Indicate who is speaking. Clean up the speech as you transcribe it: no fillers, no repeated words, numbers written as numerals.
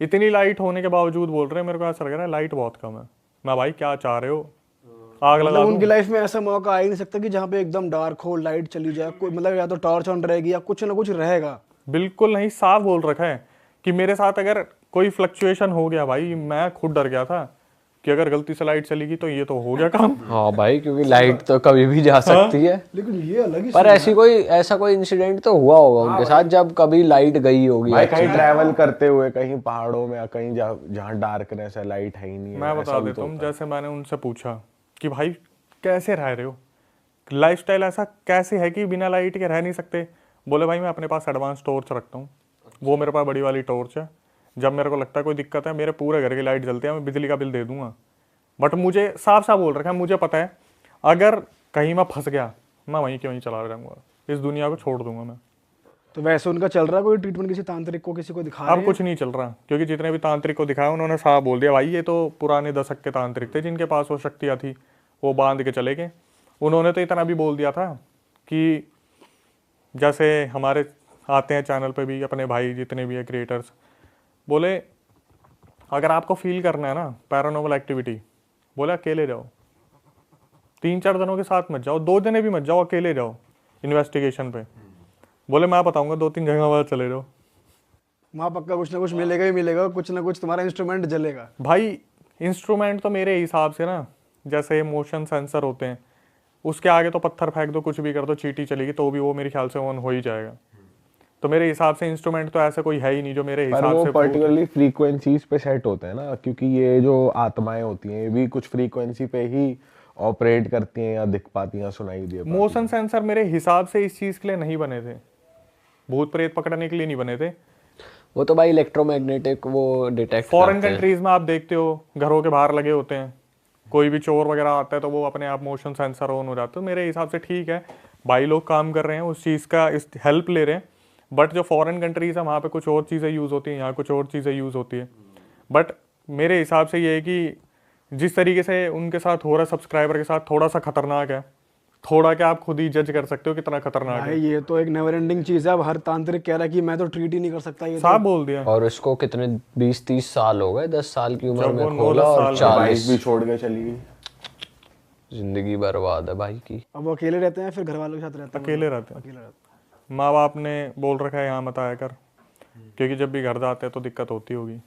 Speaker 1: इतनी लाइट होने के बावजूद बोल रहे हैं, मेरे को ऐसा लग रहा है लाइट बहुत कम है। मैं भाई क्या चाह रहे हो, आग लगा
Speaker 2: मतलब
Speaker 1: दूं?
Speaker 2: उनकी लाइफ में ऐसा मौका आ ही नहीं सकता कि जहाँ पे एकदम डार्क हो, लाइट चली जाए, कोई मतलब या तो टॉर्च ऑन रहेगी या कुछ ना कुछ रहेगा।
Speaker 1: बिल्कुल नहीं, साफ बोल रखा है कि मेरे साथ अगर कोई फ्लक्चुएशन हो गया भाई, मैं खुद डर गया था कि अगर गलती से लाइट चली गई तो ये तो हो गया काम।
Speaker 3: हाँ भाई, क्योंकि लाइट तो कभी भी जा सकती है।
Speaker 2: लेकिन ये अलग ही
Speaker 3: पर
Speaker 2: सीन
Speaker 3: ऐसी कोई ऐसा कोई इंसिडेंट तो हुआ होगा उनके साथ जब कभी लाइट गई होगी।
Speaker 4: भाई कहीं ट्रैवल करते हुए कहीं पहाड़ों में या कहीं जहाँ डार्कनेस है, लाइट है ही नहीं है,
Speaker 1: मैं
Speaker 4: ऐसा
Speaker 1: बता
Speaker 4: भी
Speaker 1: देता
Speaker 4: तो
Speaker 1: हूँ,
Speaker 4: होता है।
Speaker 1: जैसे मैंने उनसे पूछा कि भाई कैसे रह रहे हो, लाइफस्टाइल ऐसा कैसे है कि बिना लाइट के रह नहीं सकते? बोले भाई मैं अपने पास एडवांस टॉर्च रखता हूँ, वो मेरे पास बड़ी वाली टॉर्च है, जब मेरे को लगता है कोई दिक्कत है, मेरे पूरे घर की लाइट जलती है, मैं बिजली का बिल दे दूंगा। बट मुझे साफ साफ बोल रखा है, मुझे पता है अगर कहीं मैं फंस गया, मैं वहीं के वहीं चला जाऊंगा, इस दुनिया को छोड़ दूंगा मैं।
Speaker 2: तो वैसे उनका चल रहा है कोई ट्रीटमेंट, किसी तांत्रिक को किसी को दिखा रहे
Speaker 1: अब
Speaker 2: हैं?
Speaker 1: कुछ नहीं चल रहा, क्योंकि जितने भी तांत्रिक को दिखाया उन्होंने साफ बोल दिया भाई ये तो पुराने दशक के तांत्रिक थे जिनके पास वो शक्तियाँ थी, वो बांध के चले गए। उन्होंने तो इतना भी बोल दिया था कि जैसे हमारे आते हैं चैनल पे भी अपने भाई जितने भी है क्रिएटर्स, बोले अगर आपको फील करना है ना पैरानॉर्मल एक्टिविटी, बोले अकेले जाओ, 3-4 जनों के साथ मत जाओ, 2 जने भी मत जाओ, अकेले जाओ इन्वेस्टिगेशन पे। बोले मैं बताऊंगा 2-3 जगह बाद चले जाओ।
Speaker 2: वहाँ पक्का कुछ ना कुछ मिलेगा ही मिलेगा, कुछ ना कुछ तुम्हारा इंस्ट्रूमेंट जलेगा।
Speaker 1: भाई इंस्ट्रूमेंट तो मेरे हिसाब से ना जैसे मोशन सेंसर होते हैं, उसके आगे तो पत्थर फेंक दो, कुछ भी कर दो, चींटी चलेगी तो भी वो मेरे ख्याल से ऑन हो ही जाएगा। तो मेरे हिसाब से इंस्ट्रूमेंट तो ऐसा कोई है ही नहीं जो मेरे
Speaker 4: पर
Speaker 1: हिसाब
Speaker 4: वो
Speaker 1: से
Speaker 4: पर्टिकुलरली फ्रीक्वेंसीज पे सेट होते हैं ना, क्योंकि ये जो आत्माएं होती हैं ये भी कुछ फ्रीक्वेंसी पे ही ऑपरेट करती हैं या दिख पाती हैं, सुनाई दे पाती हैं।
Speaker 1: मोशन सेंसर मेरे हिसाब से इस चीज़ के लिए नहीं बने थे, भूत प्रेत पकड़ने के लिए नहीं बने थे।
Speaker 3: वो तो भाई इलेक्ट्रोमैग्नेटिक वो डिटेक्ट
Speaker 1: फॉरेन
Speaker 3: करते हैं।
Speaker 1: कंट्रीज में आप देखते हो घरों के बाहर लगे होते हैं, कोई भी चोर वगैरह आता है तो वो अपने आप मोशन सेंसर ऑन हो जाते हैं। मेरे हिसाब से ठीक है, भाई लोग काम कर रहे हैं उस चीज़ का, इस हेल्प ले रहे हैं। बट जो फॉरेन कंट्रीज है वहाँ पे कुछ और चीज़ें यूज़ होती हैं, यहाँ कुछ और चीज़ें यूज़ होती है। बट मेरे हिसाब से ये है कि जिस तरीके से उनके साथ हो रहा है सब्सक्राइबर के साथ, थोड़ा सा खतरनाक है। थोड़ा क्या आप खुद ही जज कर सकते हो कितना खतरनाक है।
Speaker 2: भाई ये तो एक नेवर एंडिंग चीज है। अब हर तांत्रिक कह रहा है कि मैं तो ट्रीट ही नहीं कर सकता, ये
Speaker 1: साफ बोल दिया।
Speaker 3: और इसको कितने 20-30 साल हो गए, 10 साल की उम्र
Speaker 1: जब
Speaker 3: में
Speaker 1: वो
Speaker 3: खोला
Speaker 1: 9-10
Speaker 3: और
Speaker 1: साल में
Speaker 4: वाइफ
Speaker 3: 40
Speaker 4: भी छोड़ के चली गई।
Speaker 3: जिंदगी बर्बाद है भाई की।
Speaker 2: अब वो अकेले रहते हैं फिर घर वालों के साथ रहते हैं?
Speaker 1: अकेले रहते हैं,
Speaker 2: अकेले रहते हैं।
Speaker 1: माँ बाप ने बोल रखा है यहाँ मत आया कर, क्योंकि जब भी घर जाते हैं तो दिक्कत होती होगी।